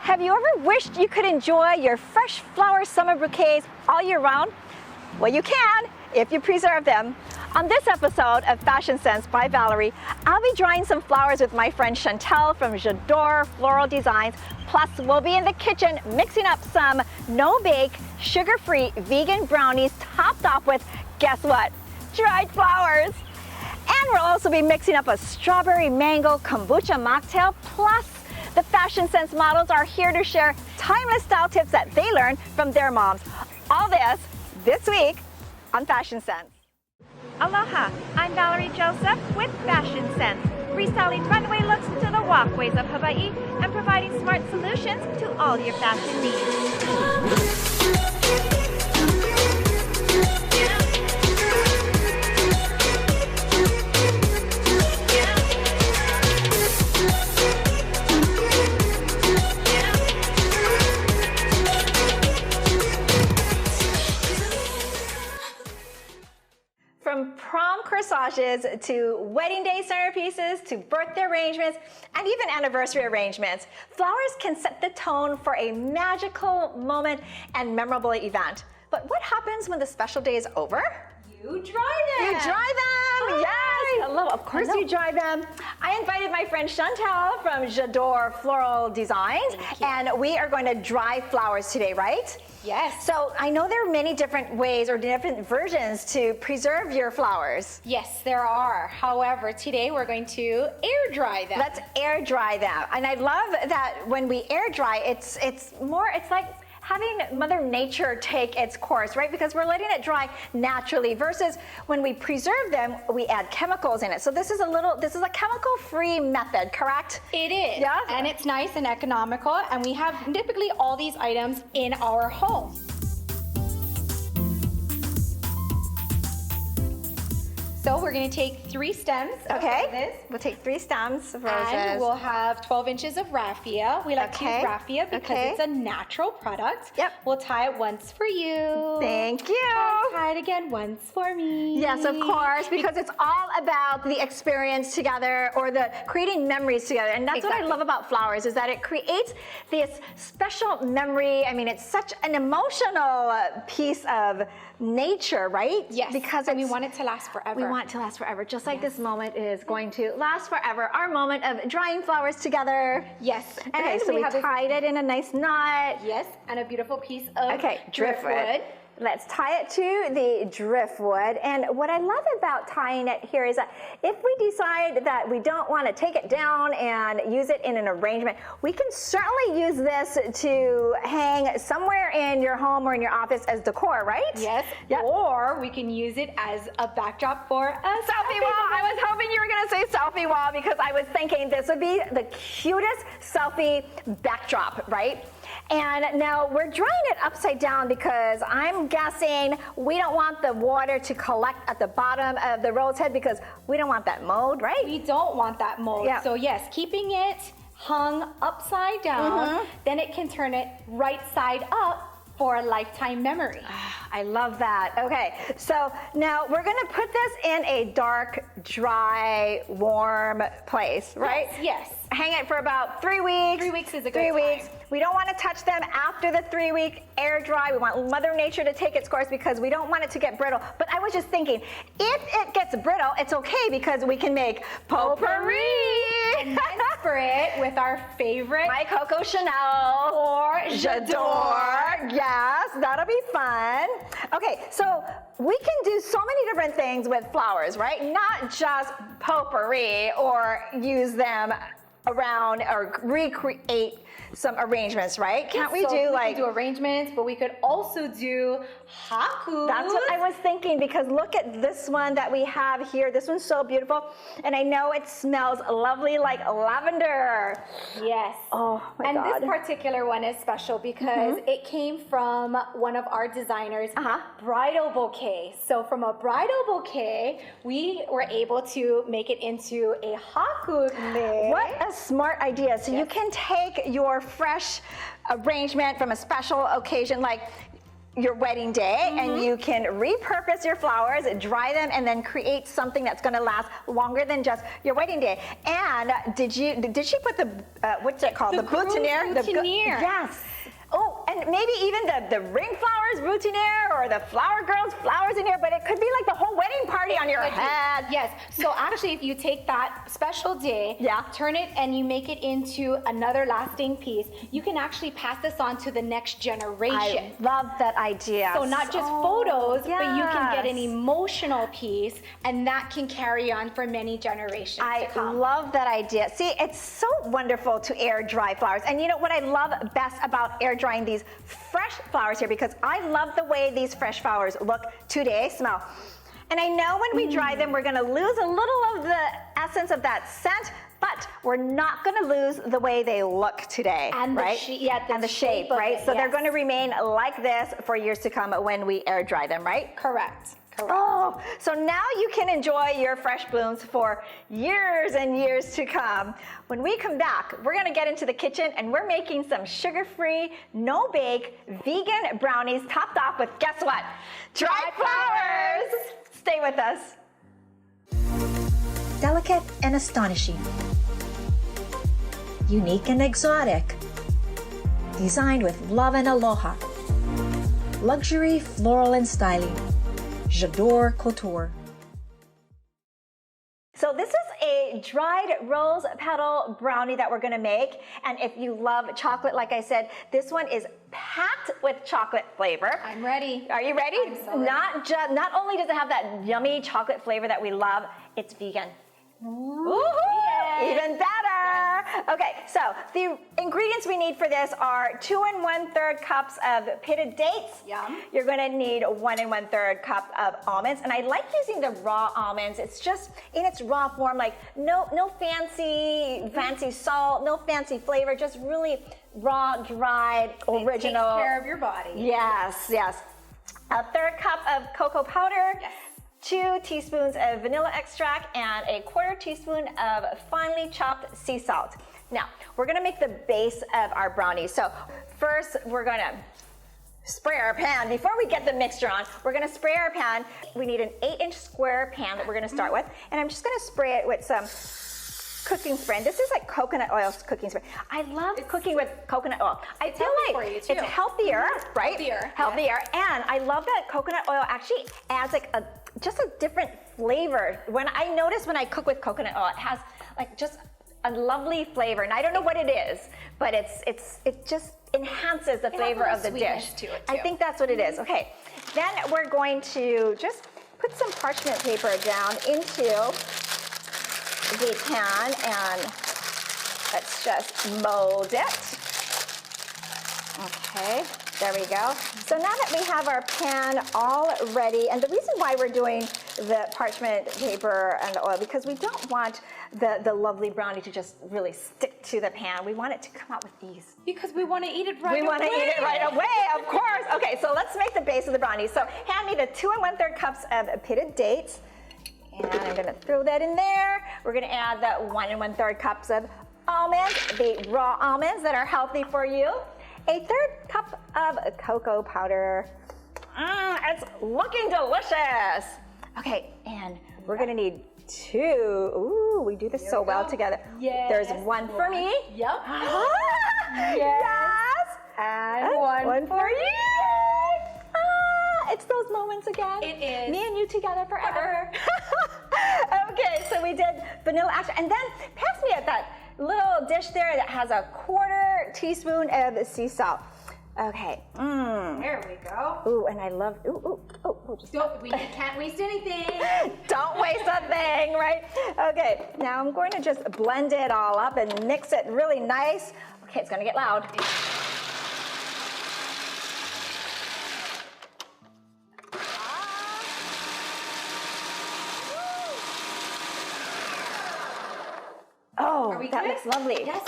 Have you ever wished you could enjoy your fresh flower summer bouquets all year round? Well, you can if you preserve them. On this episode of Fashion Sense by Valerie, I'll be drying some flowers with my friend Chantelle from Jadore Floral Design. Plus, we'll be in the kitchen mixing up some no-bake, sugar-free vegan brownies topped off with, guess what? Dried flowers. And we'll also be mixing up a strawberry mango kombucha mocktail. Plus, the Fashion Sense models are here to share timeless style tips that they learned from their moms. All this week on Fashion Sense. Aloha, I'm Valerie Joseph with Fashion Sense, restyling runway looks to the walkways of Hawaii and providing smart solutions to all your fashion needs. From prom corsages to wedding day centerpieces to birthday arrangements and even anniversary arrangements, flowers can set the tone for a magical moment and memorable event. But what happens when the special day is over? You dry them! You dry them! Yes! Hello, of course you dry them. I invited my friend Chantelle from Jadore Floral Design, and we are going to dry flowers today, right? Yes. So I know there are many different ways or different versions to preserve your flowers. Yes, there are. However, today we're going to air dry them. Let's air dry them. And I love that when we air dry, it's like having Mother Nature take its course, right? Because we're letting it dry naturally versus when we preserve them, we add chemicals in it. So this is a chemical-free method, correct? It is. Yeah. And it's nice and economical, and we have typically all these items in our home. So we're going to take 3 stems of roses. We'll take 3 stems of roses. And we'll have 12 inches of raffia. We like to use raffia because it's a natural product. Yep. We'll tie it once for you. Thank you. And tie it again once for me. Yes, of course, because it's all about the experience together or the creating memories together. And that's what I love about flowers is that it creates this special memory. I mean, it's such an emotional piece of nature, right? Yes, because we want it to last forever. We want it to last forever, just like this moment is going to last forever. Our moment of drying flowers together. Yes. And so we tied it in a nice knot. Yes, and a beautiful piece of driftwood. Let's tie it to the driftwood. And what I love about tying it here is that if we decide that we don't want to take it down and use it in an arrangement, we can certainly use this to hang somewhere in your home or in your office as decor, right? Yes. Yep. Or we can use it as a backdrop for a selfie wall. I was hoping you were going to say selfie wall because I was thinking this would be the cutest selfie backdrop, right? And now we're drying it upside down because I'm guessing we don't want the water to collect at the bottom of the rose head because we don't want that mold, right? We don't want that mold. Yeah. So yes, keeping it hung upside down, then it can turn it right side up for a lifetime memory. I love that. Okay, so now we're gonna put this in a dark, dry, warm place, right? Yes. Hang it for about 3 weeks. 3 weeks is a good 3 time. weeks. We don't want to touch them after the 3-week air dry. We want Mother Nature to take its course because we don't want it to get brittle. But I was just thinking, if it gets brittle, it's okay because we can make potpourri. And for it with our favorite, my Coco Chanel or Jadore. Yes, that'll be fun. Okay, so we can do so many different things with flowers, right? Not just potpourri or use them around or recreate some arrangements, right? Can't we do like... We can do arrangements, but we could also do haku. That's what I was thinking because look at this one that we have here. This one's so beautiful. And I know it smells lovely like lavender. Yes. Oh my God. And this particular one is special because it came from one of our designers' bridal bouquet. So from a bridal bouquet, we were able to make it into a haku lei. What a smart idea. So you can take your fresh arrangement from a special occasion, like your wedding day, and you can repurpose your flowers, dry them, and then create something that's going to last longer than just your wedding day. And did she put the what's it called? The boutonniere. Yes. Oh, and maybe even the ring flowers boutonniere, or the flower girls flowers in here, but it could be like the whole wedding party on your head. Yes. So actually, if you take that special day, turn it and you make it into another lasting piece, you can actually pass this on to the next generation. I love that idea. So not just photos, but you can get an emotional piece, and that can carry on for many generations to come. I love that idea. See, it's so wonderful to air dry flowers. And you know what I love best about air drying these fresh flowers here, because I love the way these fresh flowers look today, smell. And I know when we dry them, we're gonna lose a little of the essence of that scent, but we're not gonna lose the way they look today, and right? And the shape, right? So they're gonna remain like this for years to come when we air dry them, right? Correct. Oh, so now you can enjoy your fresh blooms for years and years to come. When we come back, we're gonna get into the kitchen and we're making some sugar-free, no-bake, vegan brownies topped off with, guess what? Dried flowers! Stay with us. Delicate and astonishing. Unique and exotic. Designed with love and aloha. Luxury, floral, and styling. Jadore Couture. So this is a dried rose petal brownie that we're gonna make. And if you love chocolate, like I said, this one is packed with chocolate flavor. I'm ready. Are you ready? I'm so ready. Not only does it have that yummy chocolate flavor that we love, it's vegan. Ooh, even better. Okay, so the ingredients we need for this are 2 1/3 cups of pitted dates. Yum. You're gonna need 1 1/3 cup of almonds, and I like using the raw almonds. It's just in its raw form, like no fancy salt, no fancy flavor, just really raw, dried, original. Take care of your body. Yes. 1/3 cup of cocoa powder. Yes. 2 teaspoons of vanilla extract and a 1/4 teaspoon of finely chopped sea salt. Now, we're gonna make the base of our brownies. So first, we're gonna spray our pan. Before we get the mixture on, we're gonna spray our pan. We need an 8-inch square pan that we're gonna start with. And I'm just gonna spray it with some cooking spray. And this is like coconut oil cooking spray. I love cooking with coconut oil. I feel like it's healthier, right? Healthier. And I love that coconut oil actually adds like just a different flavor. When I cook with coconut oil, it has like just a lovely flavor. And I don't know what it is, but it just enhances the flavor of the dish. To it too. I think that's what it is. Okay. Then we're going to just put some parchment paper down into the pan, and let's just mold it. Okay, there we go. So now that we have our pan all ready, and the reason why we're doing the parchment paper and the oil, because we don't want the lovely brownie to just really stick to the pan. We want it to come out with ease. Because we want to eat it right away. We want to eat it right away, of course. Okay, so let's make the base of the brownie. So hand me the 2 1/3 cups of pitted dates. And I'm gonna throw that in there. We're gonna add the 1 1/3 cups of almonds, the raw almonds that are healthy for you. A 1/3 cup of cocoa powder. It's looking delicious. Okay, and we're gonna need 2. Ooh, we do this so well together. Yes. There's 1 for me. Yep. Yes. And one for you. It's those moments again. It is. Me and you together forever. Okay, so we did vanilla extract. And then pass me that little dish there that has a 1/4 teaspoon of sea salt. Okay. There we go. Ooh, and I love, We can't waste anything. Don't waste a thing, right? Okay, now I'm going to just blend it all up and mix it really nice. Okay, it's gonna get loud. Oh, that looks lovely. Yes.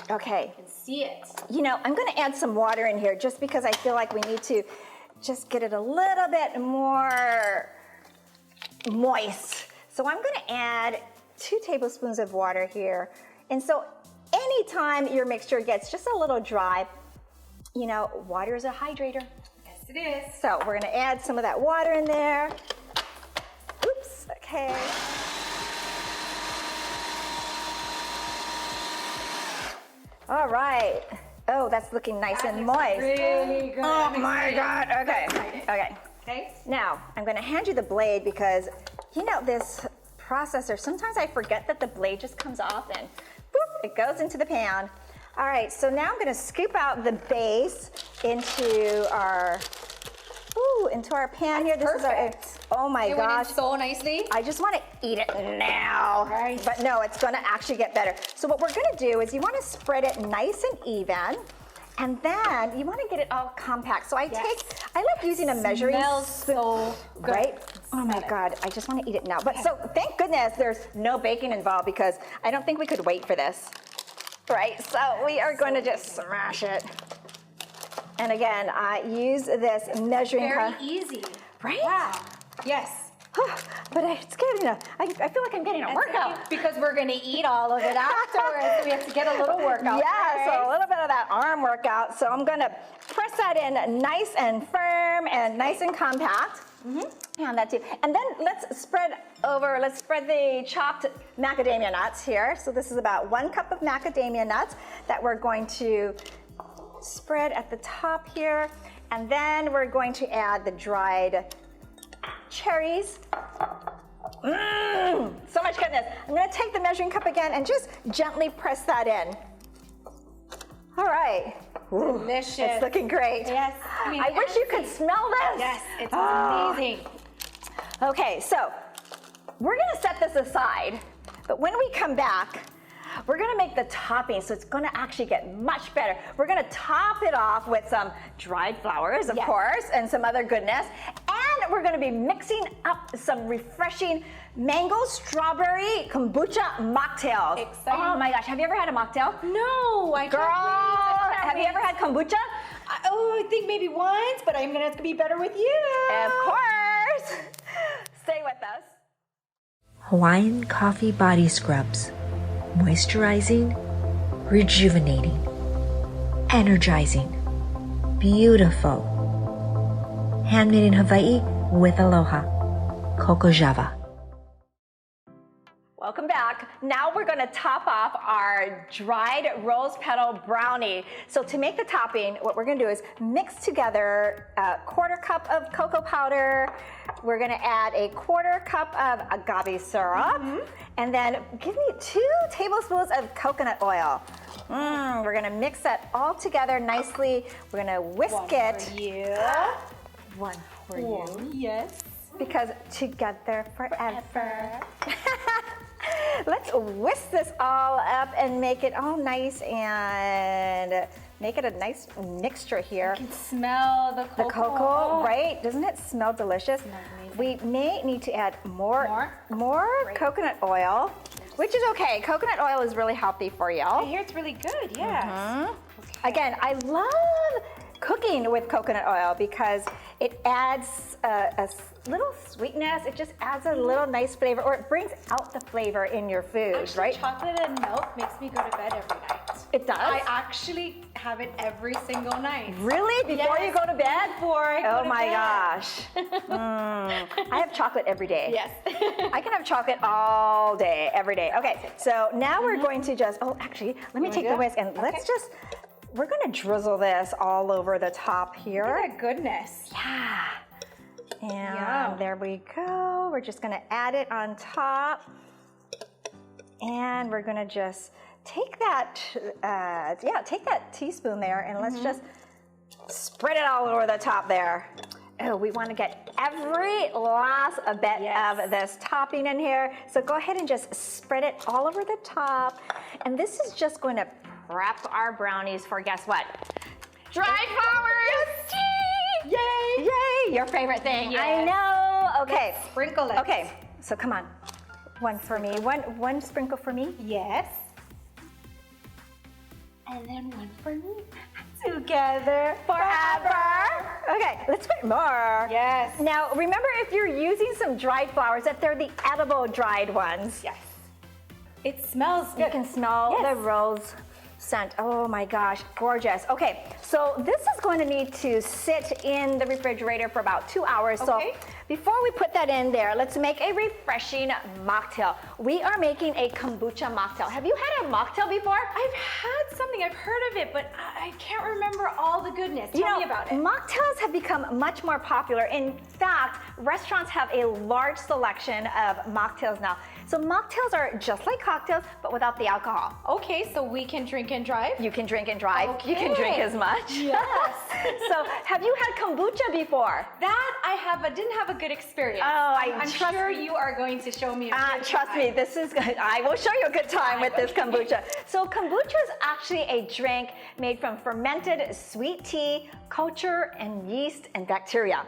Okay. I can see it. You know, I'm gonna add some water in here just because I feel like we need to just get it a little bit more moist. So I'm gonna add 2 tablespoons of water here. And so anytime your mixture gets just a little dry, you know, water is a hydrator. Yes, it is. So we're gonna add some of that water in there. Oops, okay. All right. Oh, that's looking nice and moist. Really good. Oh my God, okay, okay. Okay. Now, I'm gonna hand you the blade because, you know, this processor, sometimes I forget that the blade just comes off and boop, it goes into the pan. All right, so now I'm gonna scoop out the base into our pan here. This perfect. is our, oh my It gosh. went in so nicely. I just wanna eat it now. Right. But no, it's gonna actually get better. So what we're gonna do is you wanna spread it nice and even, and then you wanna get it all compact. So I like using a measuring Smells spoon. so good. Right? Oh my God, I just wanna eat it now. But so thank goodness there's no baking involved because I don't think we could wait for this. Right, so we are going to just smash it. And again, I use this measuring Very cup. easy. Right? Wow. Yes. But it's getting I feel like I'm getting a workout. Because we're going to eat all of it afterwards. So we have to get a little workout. Yeah, so a first. little bit of that arm workout. So I'm gonna press that in nice and firm and nice and compact. And that too. And then let's spread the chopped macadamia nuts here. So this is about 1 cup of macadamia nuts that we're going to spread at the top here. And then we're going to add the dried cherries. So much goodness. I'm gonna take the measuring cup again and just gently press that in. All right. Delicious. It's looking great. Yes. I wish you could smell this. Yes, it's amazing. Okay, so we're gonna set this aside, but when we come back, we're gonna make the topping, so it's gonna actually get much better. We're gonna top it off with some dried flowers, of course, and some other goodness. And we're gonna be mixing up some refreshing mango strawberry kombucha mocktails. Exciting. Oh my gosh, have you ever had a mocktail? No, I Girl, have you ever had kombucha? I think maybe once, but I'm gonna have to be better with you. Of course. Stay with us. Hawaiian coffee body scrubs. Moisturizing, rejuvenating, energizing, beautiful. Handmade in Hawaii with Aloha. Coco Java. Welcome back. Now we're gonna top off our dried rose petal brownie. So to make the topping, what we're gonna do is mix together a 1/4 cup of cocoa powder. We're gonna add a 1/4 cup of agave syrup. And then give me 2 tablespoons of coconut oil. We're gonna mix that all together nicely. We're gonna whisk it. For you. One for you. Yes. Because together forever. Let's whisk this all up and make it all nice and make it a nice mixture here. You can smell the cocoa. The cocoa, right? Doesn't it smell delicious? Smells We may need to add more Great. coconut oil, which is okay. Coconut oil is really healthy for you. I hear it's really good, yes. Again, I love cooking with coconut oil because it adds a little sweetness. It just adds a little nice flavor, or it brings out the flavor in your food, Actually, right? chocolate and milk makes me go to bed every night. It does? I actually have it every single night. Really? Before you go to bed? Before I go Oh to my bed. gosh. I have chocolate every day. Yes. I can have chocolate all day, every day. Okay, so now we're going to just, actually, let me take the whisk and let's just, we're gonna drizzle this all over the top here. Look at that goodness. Yeah. And Yum. there we go. We're just gonna add it on top. And we're gonna just take that, take that teaspoon there and let's just spread it all over the top there. Oh, we wanna get every last bit of this topping in here. So go ahead and just spread it all over the top. And this is just going to prep our brownies for, guess what? Dried flowers! Yay! Yay! Your favorite thing. Yes. I know. Okay. Let's sprinkle it. Okay. So come on. One for me. One sprinkle for me. Yes. And then one for me. Together Forever. Okay, let's put more. Yes. Now, remember if you're using some dried flowers, that they're the edible dried ones. Yes. It smells good. You can smell the rose. scent. Oh my gosh, gorgeous. Okay, so this is going to need to sit in the refrigerator for about 2 hours. Okay. So before we put that in there, let's make a refreshing mocktail. We are making a kombucha mocktail. Have you had a mocktail before? I've had something, I've heard of it, but I can't remember all the goodness. Tell me about it. Mocktails have become much more popular. In fact, restaurants have a large selection of mocktails now. So mocktails are just like cocktails, but without the alcohol. Okay, so we can drink and drive? You can drink and drive. You can drink as much. Yes. So have you had kombucha before? That I have, but didn't have a good experience. Oh, I'm sure you are going to show me a good trust time. me, this is good. I will show you a good time with this kombucha. So kombucha is actually a drink made from fermented sweet tea, culture, and yeast and bacteria.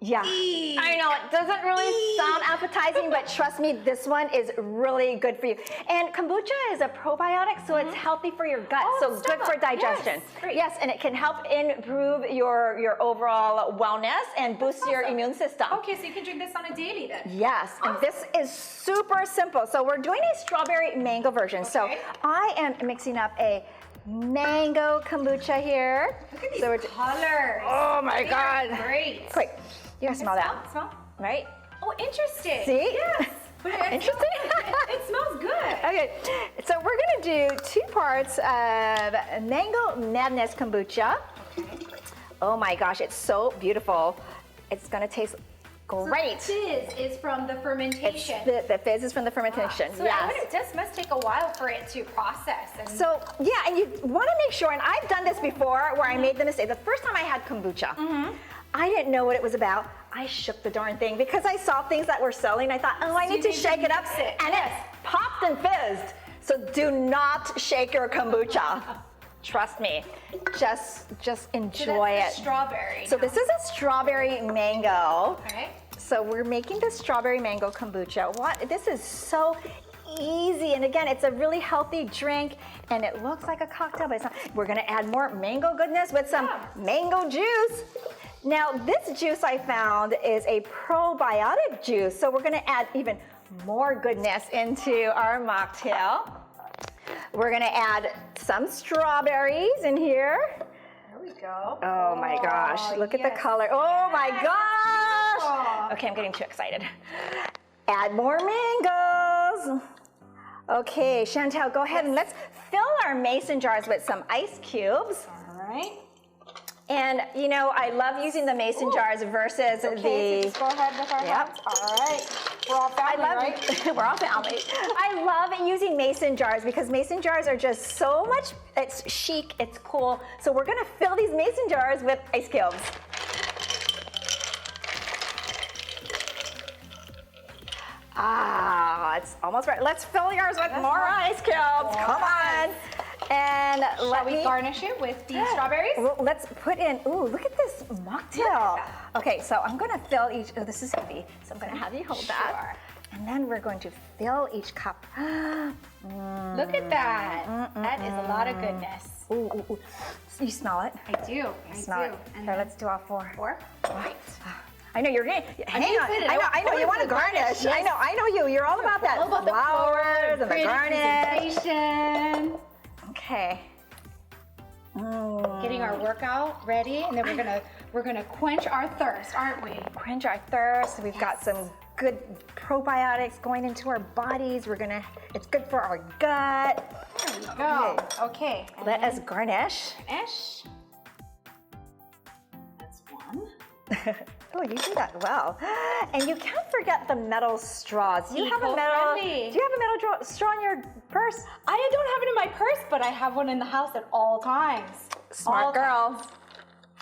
Yeah, I know it doesn't really sound appetizing, but trust me, this one is really good for you. And kombucha is a probiotic, so it's healthy for your gut, so good for digestion. Yes, and it can help improve your overall wellness and boost your immune system. Okay, so you can drink this on a daily then? Yes, and this is super simple. So we're doing a strawberry mango version. So I am mixing up a mango kombucha here. Look at these colors. Oh my God. Great. Quick, you gotta smell that. Smell? Right? Oh, interesting. See? Yes. Interesting? It smells good. Okay, so we're gonna do 2 parts of mango madness kombucha. Oh my gosh, it's so beautiful. It's gonna taste great. So the fizz is from the fermentation. The fizz is from the fermentation, So yes. it just must take a while for it to process. And So yeah, and you want to make sure, and I've done this before where I made the mistake. The first time I had kombucha, I didn't know what it was about. I shook the darn thing because I saw things that were selling. I thought, oh, I need to shake it up, and it popped and fizzed. So do not shake your kombucha. Trust me, just enjoy it. Strawberry. So this is a strawberry mango. Okay. So we're making the strawberry mango kombucha. This is so easy, and again, it's a really healthy drink, and it looks like a cocktail, but it's not. We're gonna add more mango goodness with some mango juice. Now, this juice I found is a probiotic juice, so we're gonna add even more goodness into our mocktail. We're gonna add some strawberries in here. There we go. Oh my gosh, look at the color. Oh my gosh! Okay, I'm getting too excited. Add more mangoes. Okay, Chantelle, go ahead and let's fill our mason jars with some ice cubes. All right. And you know, I love using the mason jars versus So just go ahead with our hands. All right. We're all family, right? We're all family. I love using mason jars because mason jars are just so much, it's chic, it's cool. So we're gonna fill these mason jars with ice cubes. Ah, it's almost right. Let's fill yours with more ice cubes. Come on. And Shall we garnish it with the strawberries? Well, let's put in, ooh, look at this mocktail. Okay, so I'm gonna fill each, oh, this is heavy, so I'm gonna have you hold that. And then we're going to fill each cup. Look at that. That is a lot of goodness. Ooh, ooh, ooh. You smell it? I do. I Smell do. it. And Here, let's do all 4. 4? Right. I know you're getting, hang on. excited. I know you want to garnish. Yes. I know you. You're all about that. All about the flowers and the pretty garnish. presentation. Okay. Getting our workout ready, and then we're gonna quench our thirst, aren't we? Quench our thirst. We've got some good probiotics going into our bodies. It's good for our gut. There we go. Okay. Let us garnish. Garnish. That's one. Oh, you do that well. And you can't forget the metal straws. Do you have a metal straw in your purse? I don't have it in my purse, but I have one in the house at all times. Smart girl.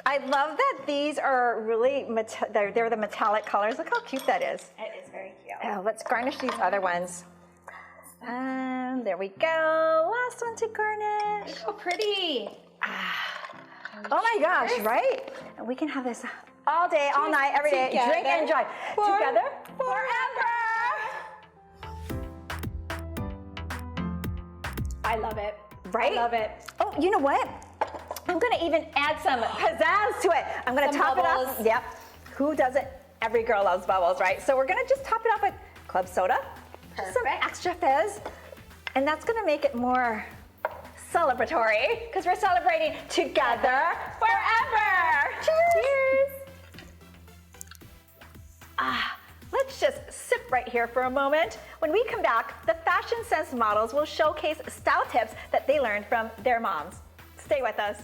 I love that these are really, they're the metallic colors. Look how cute that is. It is very cute. Oh, let's garnish these other ones. There we go. Last one to garnish. So pretty. Oh my gosh, right? And we can have this all day, all night, every day. Together. Drink and enjoy. Together forever. I love it. Right? I love it. Oh, you know what? I'm gonna even add some pizzazz to it. I'm gonna Some top it bubbles. up. Yep. Who doesn't? Every girl loves bubbles, right? So we're gonna just top it up with club soda. Just some Perfect. extra fizz. And that's gonna make it more celebratory because we're celebrating together forever. Cheers! Let's just sip right here for a moment. When we come back, the Fashion Sense models will showcase style tips that they learned from their moms. Stay with us.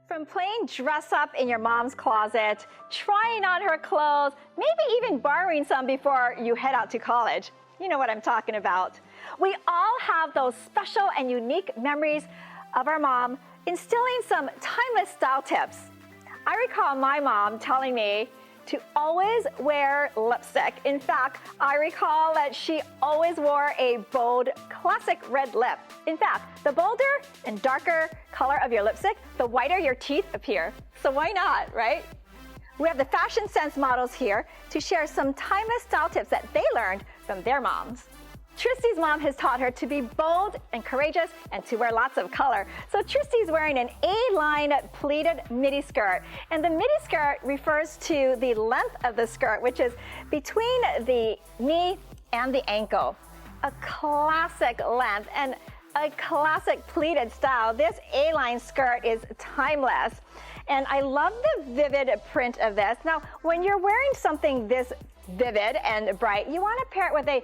From playing dress up in your mom's closet, trying on her clothes, maybe even borrowing some before you head out to college. You know what I'm talking about. We all have those special and unique memories of our mom instilling some timeless style tips. I recall my mom telling me to always wear lipstick. In fact, I recall that she always wore a bold, classic red lip. In fact, the bolder and darker color of your lipstick, the whiter your teeth appear. So why not, right? We have the Fashion Sense models here to share some timeless style tips that they learned from their moms. Tristy's mom has taught her to be bold and courageous and to wear lots of color. So Tristy's wearing an A-line pleated midi skirt. And the midi skirt refers to the length of the skirt, which is between the knee and the ankle. A classic length and a classic pleated style. This A-line skirt is timeless. And I love the vivid print of this. Now, when you're wearing something this vivid and bright, you want to pair it with a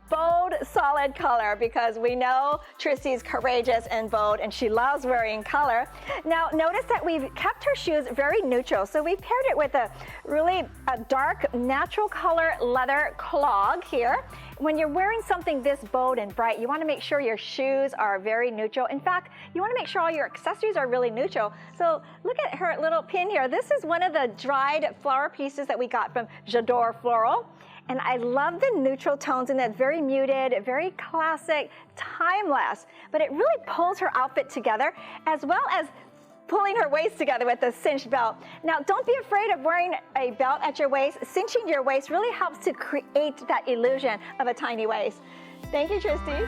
bold, solid color because we know Tristy's courageous and bold and she loves wearing color. Now, notice that we've kept her shoes very neutral. So we paired it with a really dark, natural color leather clog here. When you're wearing something this bold and bright, you want to make sure your shoes are very neutral. In fact, you want to make sure all your accessories are really neutral. So look at her little pin here. This is one of the dried flower pieces that we got from Jadore Floral. And I love the neutral tones in that, very muted, very classic, timeless. But it really pulls her outfit together, as well as pulling her waist together with a cinched belt. Now, don't be afraid of wearing a belt at your waist. Cinching your waist really helps to create that illusion of a tiny waist. Thank you, Tristy.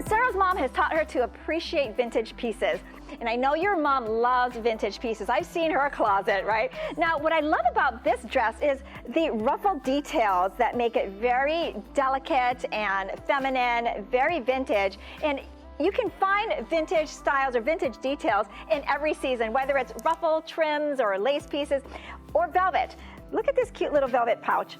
Sarah's mom has taught her to appreciate vintage pieces. And I know your mom loves vintage pieces. I've seen her closet, right? Now, what I love about this dress is the ruffle details that make it very delicate and feminine, very vintage. And you can find vintage styles or vintage details in every season, whether it's ruffle trims or lace pieces or velvet. Look at this cute little velvet pouch.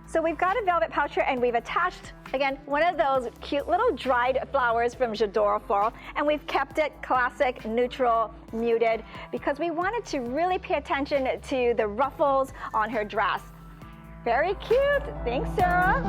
So we've got a velvet pouch here and we've attached, again, one of those cute little dried flowers from Jadore Floral, and we've kept it classic, neutral, muted, because we wanted to really pay attention to the ruffles on her dress. Very cute. Thanks, Sarah.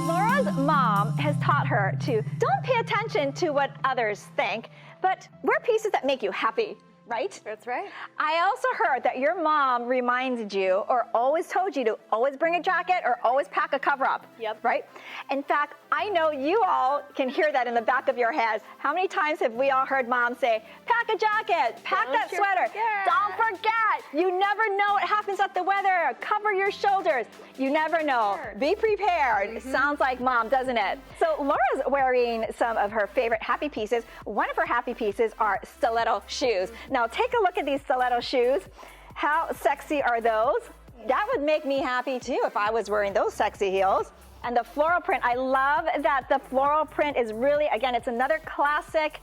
Laura's mom has taught her to don't pay attention to what others think, but wear pieces that make you happy. Right? That's right. I also heard that your mom reminded you or always told you to always bring a jacket or always pack a cover up. Yep. Right? In fact, I know you all can hear that in the back of your heads. How many times have we all heard mom say, pack a jacket, pack that sweater, don't forget, you never know what happens at the weather, cover your shoulders. You never know. Sure. Be prepared. Sounds like mom, doesn't it? So Laura's wearing some of her favorite happy pieces. One of her happy pieces are stiletto shoes. Now take a look at these stiletto shoes. How sexy are those? That would make me happy too if I was wearing those sexy heels. And the floral print, I love that the floral print is really, again, it's another classic.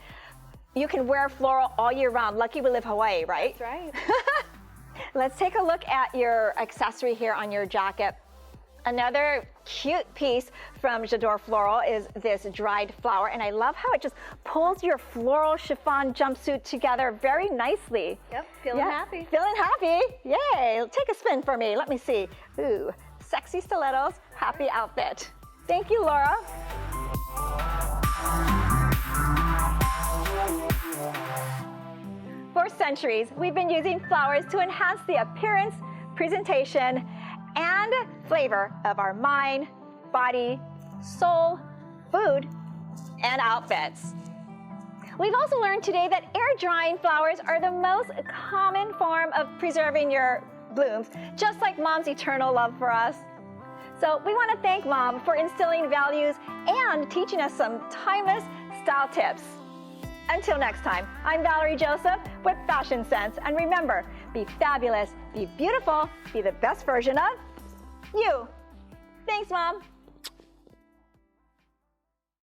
You can wear floral all year round. Lucky we live Hawaii, right? That's right. Let's take a look at your accessory here on your jacket. Another cute piece from Jadore Floral is this dried flower, and I love how it just pulls your floral chiffon jumpsuit together very nicely. Yep, feeling happy. Feeling happy, yay. Take a spin for me, let me see. Ooh, sexy stilettos, happy outfit. Thank you, Laura. For centuries, we've been using flowers to enhance the appearance, presentation, and flavor of our mind, body, soul, food, and outfits. We've also learned today that air drying flowers are the most common form of preserving your blooms, just like mom's eternal love for us. So we want to thank Mom for instilling values and teaching us some timeless style tips. Until next time, I'm Valerie Joseph with Fashion Sense. And remember, be fabulous, be beautiful, be the best version of you. Thanks, Mom.